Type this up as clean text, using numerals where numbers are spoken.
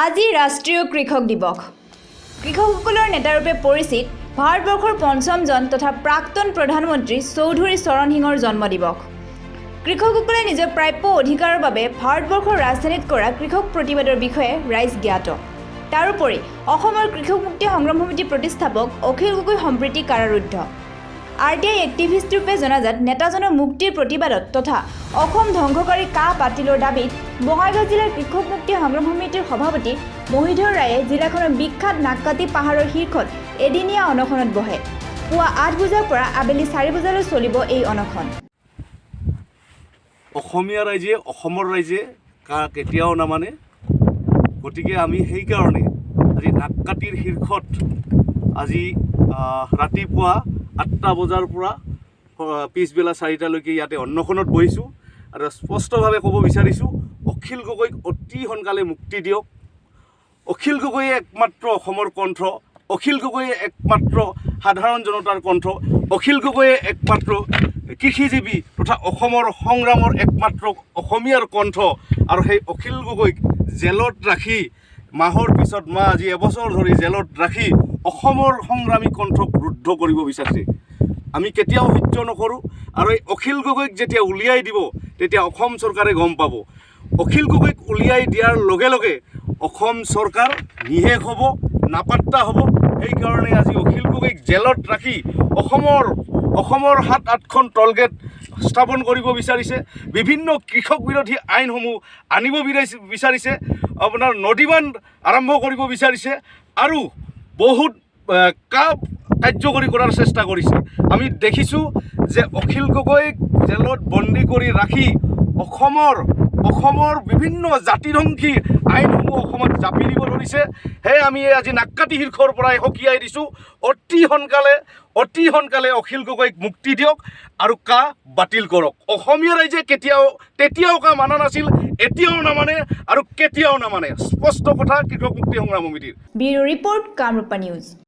আজি ৰাষ্ট্ৰীয় কৃষক দিৱস। কৃষকসকলৰ নেতাৰূপে পৰিচিত ভাৰতবৰ্ষৰ পঞ্চমজন তথা প্ৰাক্তন প্ৰধানমন্ত্ৰী চৌধুৰী চৰণ সিঙৰ জন্ম দিৱস। কৃষকসকলে নিজৰ প্ৰাপ্য অধিকাৰৰ বাবে ভাৰতবৰ্ষৰ ৰাজধানীত কৰা কৃষক প্ৰতিবাদৰ বিষয়ে ৰাইজ জ্ঞাত। তাৰোপৰি অসমৰ কৃষক মুক্তি সংগ্ৰাম সমিতিৰ প্ৰতিষ্ঠাপক অখিল গগৈ সম্প্ৰীতি কাৰাৰুদ্ধ। RTI এক্টিভিষ্ট ৰূপে জনাজাত নেতাজনৰ মুক্তিৰ প্ৰতিবাদত তথা অসম ধ্বংসকাৰী কা বাতিলৰ দাবীত বঙাইগাঁও জিলাৰ কৃষক মুক্তি সংগ্ৰাম সমিতিৰ সভাপতি মহিধৰ ৰায়ে জিলাখনৰ বিখ্যাত নাককাটি পাহাৰৰ শীৰ্ষত এদিনীয়া অনশনত বহে। পুৱা 8 বজাৰ পৰা আবেলি 4 বজালৈ চলিব এই অনশন। অসমীয়া ৰাইজে অসমৰ ৰাইজে কা কেতিয়াও নামানে, গতিকে আমি সেইকাৰণে আজি নাককাটিৰ শীৰ্ষত আজি ৰাতিপুৱা 8টা বজাৰ পৰা পিছবেলা 4টালৈকে ইয়াতে অন্নখনত বহিছোঁ আৰু স্পষ্টভাৱে ক'ব বিচাৰিছোঁ, অখিল গগৈক অতি সোনকালে মুক্তি দিয়ক। অখিল গগৈয়ে একমাত্ৰ অসমৰ কণ্ঠ, অখিল গগৈয়ে একমাত্ৰ সাধাৰণ জনতাৰ কণ্ঠ, অখিল গগৈয়ে একমাত্ৰ কৃষিজীৱী তথা অসমৰ সংগ্ৰামৰ একমাত্ৰ অসমীয়াৰ কণ্ঠ। আৰু সেই অখিল গগৈক জেলত ৰাখি মাহৰ পিছত মাহ আজি এবছৰ ধৰি জেলত ৰাখি অসমৰ সংগ্ৰামী কণ্ঠক ৰুদ্ধ কৰিব বিচাৰিছে। আমি কেতিয়াও সহ্য নকৰোঁ আৰু এই অখিল গগৈক যেতিয়া উলিয়াই দিব তেতিয়া অসম চৰকাৰে গম পাব। অখিল গগৈক উলিয়াই দিয়াৰ লগে লগে অসম চৰকাৰ নিশেষ হ'ব, নাপাত্তা হ'ব। সেইকাৰণে আজি অখিল গগৈক জেলত ৰাখি অসমৰ 7-8খন টলগেট স্থাপন কৰিব বিচাৰিছে, বিভিন্ন কৃষক বিৰোধী আইনসমূহ আনিব বিচাৰিছে, আপোনাৰ নদীবান্ধ আৰম্ভ কৰিব বিচাৰিছে আৰু বহুত কাৰ্যকৰী কৰাৰ চেষ্টা কৰিছে। আমি দেখিছোঁ যে অখিল গগৈক জেলত বন্দী কৰি ৰাখি অসমৰ বিভিন্ন জাতিধ্বংসী আইনসমূহ অসমত জাপি দিব ধৰিছে। সেয়ে আমি আজি নাককাটি শীৰ্ষৰ পৰাই সকীয়াই দিছোঁ, অতি সোনকালে অখিল গগৈক মুক্তি দিয়ক আৰু কা বাতিল কৰক। অসমীয়া ৰাইজে তেতিয়াও কা মানা নাছিল, এতিয়াও নামানে আৰু কেতিয়াও নামানে। স্পষ্ট কথা কৃষক মুক্তি সংগ্ৰাম সমিতিৰ। Bureau report Kamrupa news.